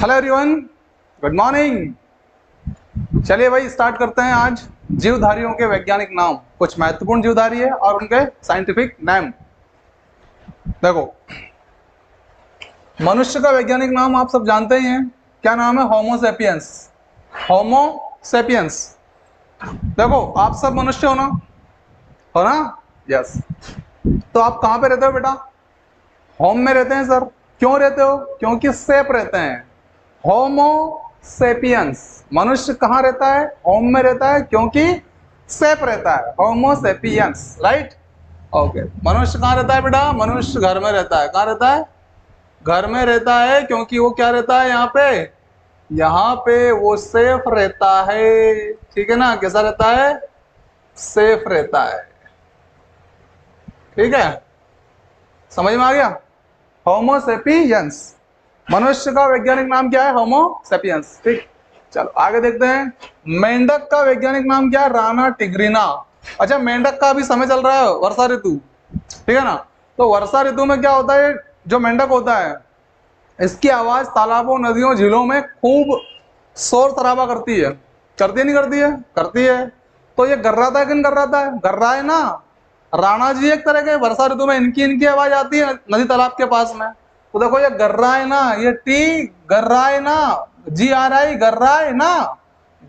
Hello everyone, good morning. चलिए भाई start करते हैं आज जीवधारियों के वैज्ञानिक नाम, कुछ महत्वपूर्ण जीवधारी है और उनके साइंटिफिक नेम। देखो, मनुष्य का वैज्ञानिक नाम आप सब जानते ही हैं, क्या नाम है? होमो सेपियंस। होमो सेपियंस। देखो, आप सब मनुष्य हो ना? यस। तो आप कहाँ पे रहते हो बेटा? होम में रहते हैं सर। क्यों रहते हो? क्योंकि सेप रहते हैं। होमो सेपियंस। मनुष्य कहाँ रहता है? होम में रहता है क्योंकि सेप रहता है। होमो सेपियंस, राइट? ओके। मनुष्य कहाँ रहता है बेटा? मनुष्य घर में रहता है। कहाँ रहता है? घर में रहता है क्योंकि वो क्या रहता है यहाँ पे वो सेफ रहता है। ठीक है ना? कैसा रहता है? सेफ रहता है। ठीक है, समझ में आ गया? होमो सेपियंस। मनुष्य का वैज्ञानिक नाम क्या है? होमो सेपियंस। ठीक, चलो आगे देखते हैं। मेंढक का वैज्ञानिक नाम क्या है? राना टिग्रिना। अच्छा, मेंढक का अभी समय चल रहा है वर्षा ऋतु, ठीक है ना? तो वर्षा ऋतु में क्या होता है? जो मेंढक होता है, इसकी आवाज तालाबों, नदियों, झीलों में खूब शोर शराबा करती है। करती है नहीं करती है? करती है। तो ये गर्राता है कि नहीं गर्राता है? गर्रा है ना। राणा जी एक तरह के वर्षा ऋतु में इनकी इनकी आवाज आती है नदी तालाब के पास में। तो देखो, ये गर्रा है ना, ये टी गर्रा है ना, GRI गर्रा है ना,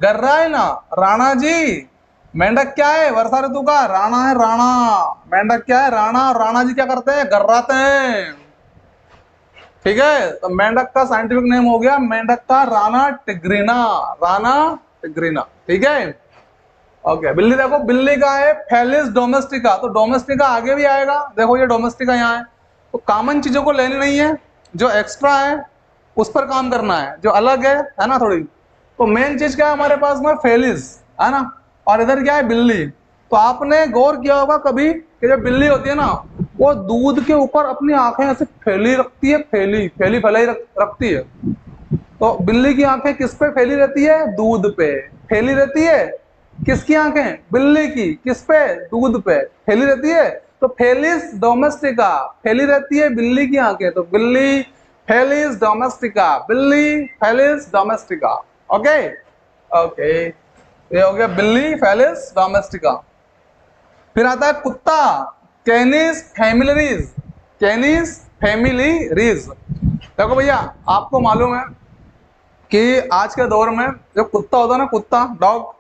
गर्रा है ना। राणा जी, मेंढक क्या है वर्षा ऋतु का? राणा है, राणा। मेंढक क्या है? राणा। और राणा जी क्या करते हैं? गर्राते हैं। ठीक है, तो मेंढक का साइंटिफिक नेम हो गया मेंढक का राना टिग्रिना। राना टिग्रिना, ठीक है। ओके, बिल्ली देखो, बिल्ली का है फेलिस डोमेस्टिका। तो डोमेस्टिका आगे भी आएगा। देखो, ये डोमेस्टिका यहाँ है। तो कॉमन चीजों को लेनी नहीं है, जो एक्स्ट्रा है उस पर काम करना है, जो अलग है ना थोड़ी। तो मेन चीज क्या है हमारे पास में? फेलिस, है ना। और इधर क्या है? बिल्ली। तो आपने गौर किया होगा कभी कि जब बिल्ली होती है ना, वो दूध के ऊपर अपनी आंखें ऐसे फैली रखती है, फैली फैली फैलाई रखती है। तो बिल्ली की आंखें किस पे फैली रहती है? दूध पे फैली रहती है। किसकी आंखें? बिल्ली की। किस पे? दूध पे फैली रहती है। तो फेलिस डोमेस्टिका, फैली रहती है बिल्ली की आंखें। तो बिल्ली फेलिस डोमेस्टिका, बिल्ली फेलिस डोमेस्टिका। ओके ओके, ये हो गया बिल्ली फेलिस डोमेस्टिका। फिर आता है कुत्ता, कैनिस फैमिलिरीज। कैनिस फैमिलिरीज। देखो भैया, आपको मालूम है कि आज के दौर में जो कुत्ता होता है ना, कुत्ता, डॉग,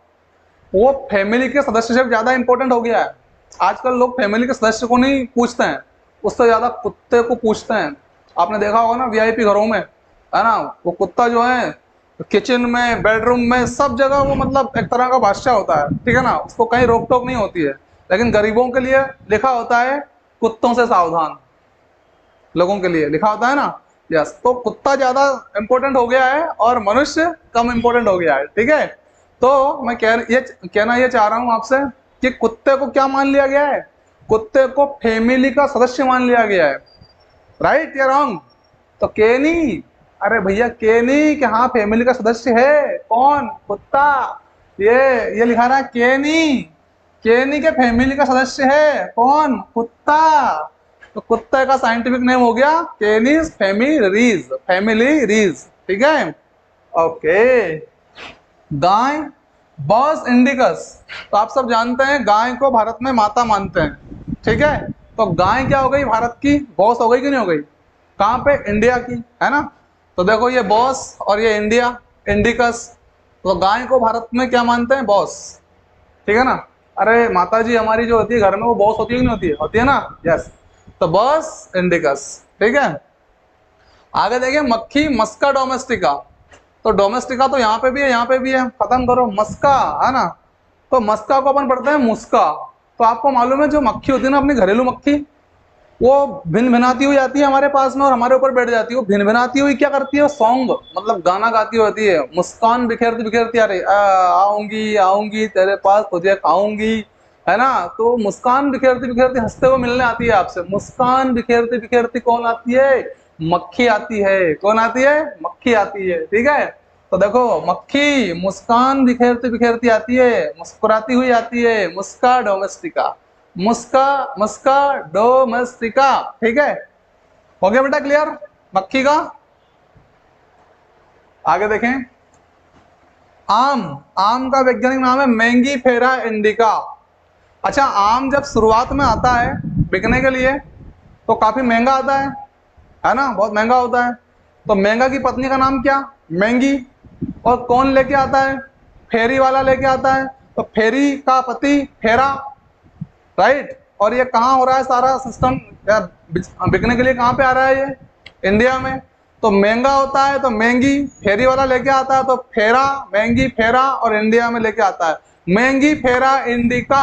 वो फैमिली के सदस्य से ज्यादा इंपॉर्टेंट हो गया है। आजकल लोग फैमिली के सदस्य को नहीं पूछते हैं, उससे ज्यादा कुत्ते को पूछते हैं। आपने देखा होगा ना VIP घरों में, है ना, वो कुत्ता जो है किचन में, बेडरूम में, सब जगह वो मतलब एक तरह का बादशाह होता है। ठीक है ना, उसको कहीं रोक टोक नहीं होती है। लेकिन गरीबों के लिए लिखा होता है कुत्तों से सावधान, लोगों के लिए लिखा होता है ना। यस, तो कुत्ता ज्यादा इंपॉर्टेंट हो गया है और मनुष्य कम इंपॉर्टेंट हो गया है। ठीक है, तो मैं कहना ये चाह रहा हूं आपसे कि कुत्ते को क्या मान लिया गया है? कुत्ते को फैमिली का सदस्य मान लिया गया है। राइट या रॉन्ग? तो केनी, अरे भैया केनी कि हाँ फैमिली का सदस्य है। कौन? कुत्ता। ये लिखा रहा है केनी, केनी के फैमिली का सदस्य है। कौन? कुत्ता। तो कुत्ते का साइंटिफिक नेम हो गया केनिस फैमिलीज, फैमिलीज। ठीक है, ओके। गाय, बॉस इंडिकस। तो आप सब जानते हैं गाय को भारत में माता मानते हैं। ठीक है, तो गाय क्या हो गई? भारत की बॉस हो गई कि नहीं हो गई? कहाँ पे? इंडिया की, है ना। तो देखो, ये बॉस और ये इंडिया, इंडिकस। तो गाय को भारत में क्या मानते हैं? बॉस। ठीक है ना। अरे माता जी हमारी जो होती है घर में, वो बॉस होती है कि नहीं होती है? होती है ना। यस, तो बॉस इंडिकस। ठीक है, आगे देखिए, मक्खी, मस्का डोमेस्टिका। तो डोमेस्टिका तो यहाँ पे भी है, यहाँ पे भी है, खत्म करो मस्का, है ना। तो मस्का को अपन पढ़ते हैं मुस्का। तो आपको मालूम है जो मक्खी होती है ना, अपनी घरेलू मक्खी, वो भिन भिनाती हुई आती है हमारे पास में और हमारे ऊपर बैठ जाती है। वो भिन भिनाती हुई क्या करती है? सॉन्ग, मतलब गाना गाती होती है। मुस्कान बिखेरती बिखेरती, अरे आऊंगी आऊंगी तेरे पास तुझे खाऊंगी, है ना। तो मुस्कान बिखेरती बिखेरती हंसते हुए मिलने आती है आपसे। मुस्कान बिखेरती बिखेरती कौन आती है? मक्खी आती है। कौन आती है? मक्खी आती है। ठीक है, तो देखो, मक्खी मुस्कान बिखेरती बिखेरती आती है, मुस्कुराती हुई आती है, मुस्का डोमेस्टिका, मुस्का मुस्का डोमेस्टिका। ठीक है, हो गया बेटा क्लियर मक्खी का? आगे देखें, आम, आम का वैज्ञानिक नाम है मैंगीफेरा इंडिका। अच्छा, आम जब शुरुआत में आता है बिकने के लिए तो काफी महंगा आता है ना, बहुत महंगा होता है। तो महंगा की पत्नी का नाम क्या? मैंगी। और कौन लेके आता है? फेरी वाला लेके आता है। तो फेरी का पति फेरा, राइट। और ये कहाँ हो रहा है सारा सिस्टम बिकने के लिए? कहाँ पे आ रहा है ये? इंडिया में। तो महंगा होता है तो महंगी, फेरी वाला लेके आता है तो फेरा, महंगी फेरा, और इंडिया में लेके आता है मैंगीफेरा इंडिका।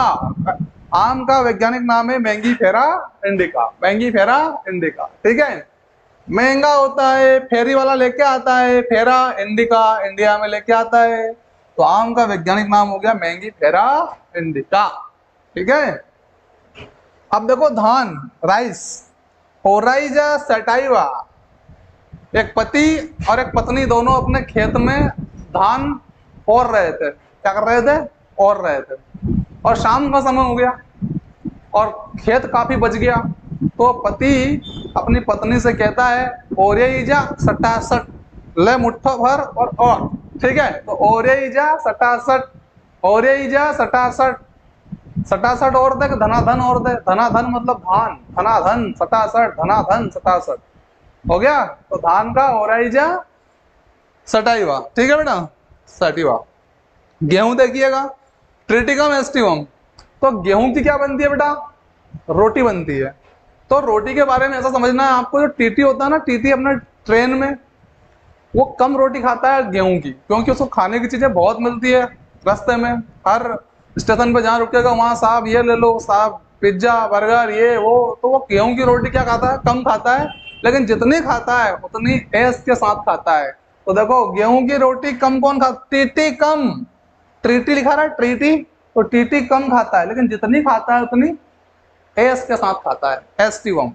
आम का वैज्ञानिक नाम है मैंगीफेरा इंडिका, मैंगीफेरा इंडिका, ठीक है। महंगा होता है, फेरी वाला लेके आता है, फेरा इंडिका इंडिया में लेके आता है। तो आम का वैज्ञानिक नाम हो गया मैंगीफेरा इंडिका, ठीक है। अब देखो धान, राइस, ओराइजा सटाइवा। एक पति और एक पत्नी दोनों अपने खेत में धान ओर रहे थे। क्या कर रहे थे? ओर रहे थे। और शाम का समय हो गया और खेत काफी बच गया। तो पति अपनी पत्नी से कहता है ओरेइजा सटासट, ले मुट्ठो भर और, ठीक है। तो ओरेइजा सटासट, ओरेइजा सटासट, सटासट और दे, धनाधन और दे, धनाधन मतलब धान, धनाधन सटासट, धनाधन सटासट, हो गया। तो धान का ओराइजा सटाइवा, ठीक है बेटा, सटिवा। गेहूं देखिएगा, ट्रिटिकम एस्टिवम। तो गेहूं की क्या बनती है बेटा? रोटी बनती है। तो रोटी के बारे में ऐसा समझना है आपको, जो टीटी होता है ना, टीटी अपने ट्रेन में वो कम रोटी खाता है गेहूं की, क्योंकि उसको खाने की चीजें बहुत मिलती है रास्ते में। हर स्टेशन पे जहाँ रुकेगा वहां साहब ये ले लो, साहब पिज्जा बर्गर ये वो। तो वो गेहूं की रोटी क्या खाता है? कम खाता है, लेकिन जितनी खाता है उतनी ऐश के साथ खाता है। तो देखो गेहूं की रोटी कम कौन खाता? टीटी कम, ट्रीटी लिखा रहा है, ट्रीटी। तो टीटी कम खाता है, लेकिन जितनी खाता है उतनी एस के साथ खाता है, एस्टिवम,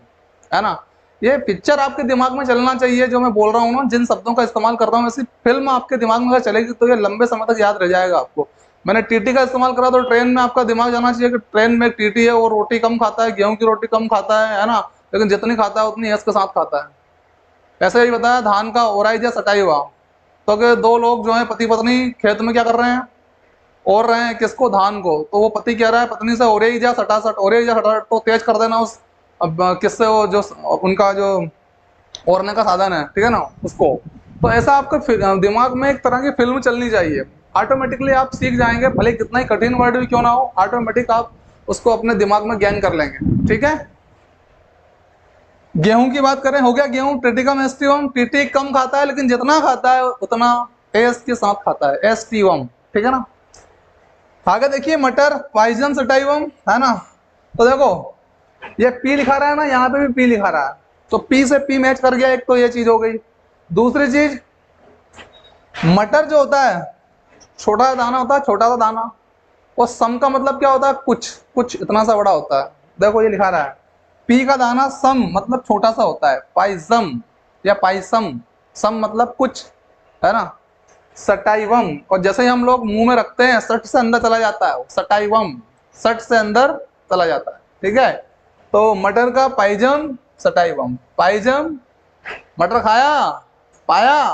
है ना। ये पिक्चर आपके दिमाग में चलना चाहिए, जो मैं बोल रहा हूँ ना, जिन शब्दों का इस्तेमाल कर रहा हूँ, ऐसी फिल्म आपके दिमाग में अगर चलेगी तो ये लंबे समय तक याद रह जाएगा आपको। मैंने टीटी का इस्तेमाल करा तो ट्रेन में आपका दिमाग जाना चाहिए कि ट्रेन में टीटी है, वो रोटी कम खाता है, गेहूं की रोटी कम खाता है ना, लेकिन जितनी खाता है उतनी एस के साथ खाता है। ऐसे ही बताया धान का ओराइजा सटाई हुआ। तो कि दो लोग जो है पति पत्नी खेत में क्या कर रहे हैं? ओर रहे हैं किसको? धान को। तो वो पति कह रहा है पत्नी से ओरे ही जा सटासट, ओरे ही जा सटासट। तो तेज कर देना उस, अब किससे, वो जो उनका जो ओरने का साधन है, ठीक है ना, उसको। तो ऐसा आपके दिमाग में एक तरह की फिल्म चलनी चाहिए, ऑटोमेटिकली आप सीख जाएंगे, भले कितना ही कठिन वर्ड भी क्यों ना हो, ऑटोमेटिक आप उसको अपने दिमाग में ज्ञान कर लेंगे, ठीक है। गेहूं की बात करें, हो गया गेहूं, ट्रिटिकम एस्टिवम। टीटी कम खाता है, लेकिन जितना खाता है उतना एस के साथ खाता है, एस्टिवम, ठीक है ना। आगे देखिए मटर, पाइजन सटाइवम, है ना। तो देखो ये पी लिखा रहा है ना, यहाँ पे भी पी लिखा रहा है, तो पी से पी मैच कर गया, एक तो ये चीज हो गई। दूसरी चीज, मटर जो होता है छोटा सा दाना होता है, छोटा सा दाना। और सम का मतलब क्या होता है? कुछ, कुछ इतना सा बड़ा होता है। देखो ये लिखा रहा है पी का दाना सम मतलब छोटा सा होता है, पाइजम या पाइसम, सम मतलब कुछ, है ना। सटाइवम, और जैसे ही हम लोग मुंह में रखते हैं सट से अंदर चला जाता है, सटाइवम, सट से अंदर चला जाता है, ठीक है। तो मटर का पाइजम सटाइवम, पाइजम, मटर खाया, पाया,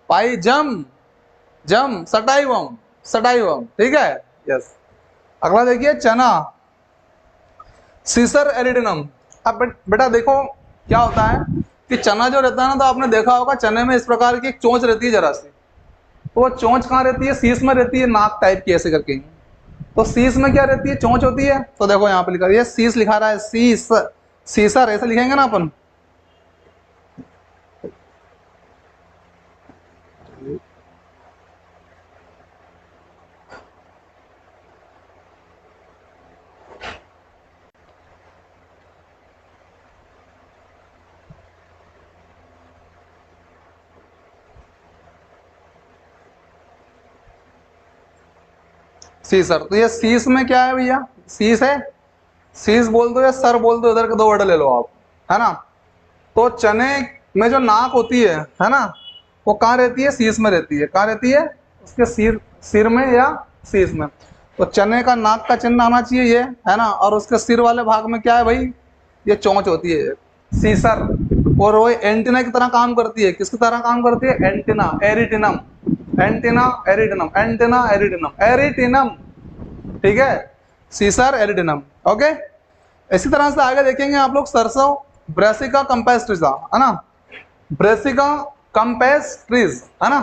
पाइजम, जम, सटाइवम, सटाइवम, ठीक है, यस। अगला देखिए चना, सीसर एरिडिनम। अब बेटा देखो क्या होता है कि चना जो रहता है ना, तो आपने देखा होगा चने में इस प्रकार की एक चोंच रहती है जरा सी। तो वो चोंच कहाँ रहती है? शीश में रहती है, नाक टाइप की ऐसे करके। तो शीश में क्या रहती है? चोंच होती है। तो देखो यहाँ पे लिखा है, ये शीश लिखा रहा है, शीश, सीसर ऐसे लिखेंगे ना अपन। सीसर, तो ये शीश में क्या है भैया? शीश है, शीश बोल दो या सर बोल दो, इधर के दो वर्ड ले लो आप, है ना। तो चने में जो नाक होती है ना, वो कहाँ रहती है? शीश में रहती है। कहाँ रहती है? उसके सिर, सिर में या शीश में। तो चने का नाक का चिन्ह आना चाहिए ये, है ना। और उसके सिर वाले भाग में क्या है भाई? ये चोंच होती है, सीसर, और वो एंटीना की तरह काम करती है। किसकी तरह काम करती है? Antenna, arietinum, antenna arietinum, antenna arietinum, arietinum, ठीक है, सीसर एरिटिनम। ओके, इसी तरह से आगे देखेंगे आप लोग सरसों, ब्रासिका कंपेस्ट्रिजा, है ना, ब्रासिका कंपेस्ट्रिज, है ना।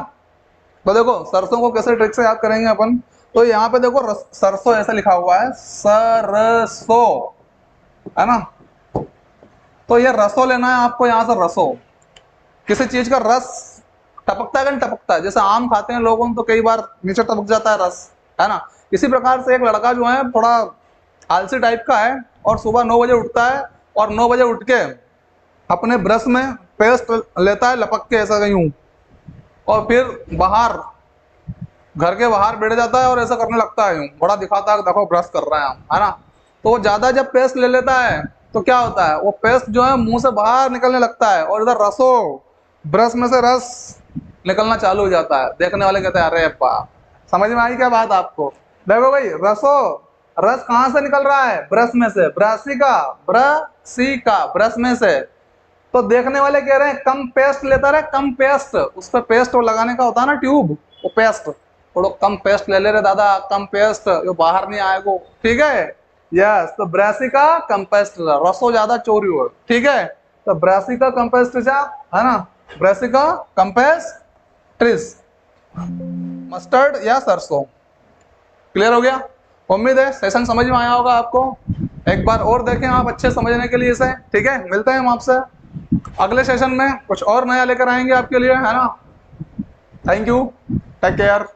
तो देखो सरसों को कैसे ट्रिक से याद करेंगे अपन, तो यहाँ पे देखो सरसों ऐसा लिखा हुआ है, सरसों, है ना। तो ये रसो लेना है आपको, यहाँ से रसो, किसी चीज का रस टपकता है कि नहीं टपकता है, जैसे आम खाते हैं लोगों तो कई बार नीचे टपक जाता है रस, है ना। इसी प्रकार से एक लड़का जो है थोड़ा आलसी टाइप का है और सुबह 9 बजे उठता है और 9 बजे उठ के अपने ब्रश में पेस्ट लेता है लपक के ऐसा यूं, और फिर बाहर घर के बाहर बैठ जाता है और ऐसा करने लगता है यूं, बड़ा दिखाता है देखो ब्रश कर रहे हैं हम, है ना। तो वो ज्यादा जब पेस्ट ले लेता है तो क्या होता है, वो पेस्ट जो है मुंह से बाहर निकलने लगता है और इधर रसो, ब्रश में से रस निकलना चालू हो जाता है। देखने वाले कहते हैं अरे बाप, समझ में आई क्या बात आपको? देखो भाई रसो, रस कहाँ से निकल रहा है? ब्रश में से, ब्रासिका, ब्रासिका, ब्रश में से। तो देखने वाले कह रहे हैं कम पेस्ट लेता रहे, कम पेस्ट, उस पर पेस्ट वो लगाने का होता है ना ट्यूब, वो पेस्ट थोड़ा कम पेस्ट ले ले रहे दादा, कम पेस्ट, ये बाहर नहीं आएगा, ठीक है। यस, तो ब्रासिका कंपेस्ट्रिजा, रसो ज्यादा चोरी हो, ठीक है। तो ब्रासिका कंपेस्ट्रिजा, है ना, ब्रासिका कंपेस्ट्रिज, मस्टर्ड या सरसों। क्लियर हो गया? उम्मीद है सेशन समझ में आया होगा आपको। एक बार और देखें आप अच्छे समझने के लिए इसे, ठीक है। मिलते हैं हम आपसे अगले सेशन में, कुछ और नया लेकर आएंगे आपके लिए, है ना। Thank you, take care.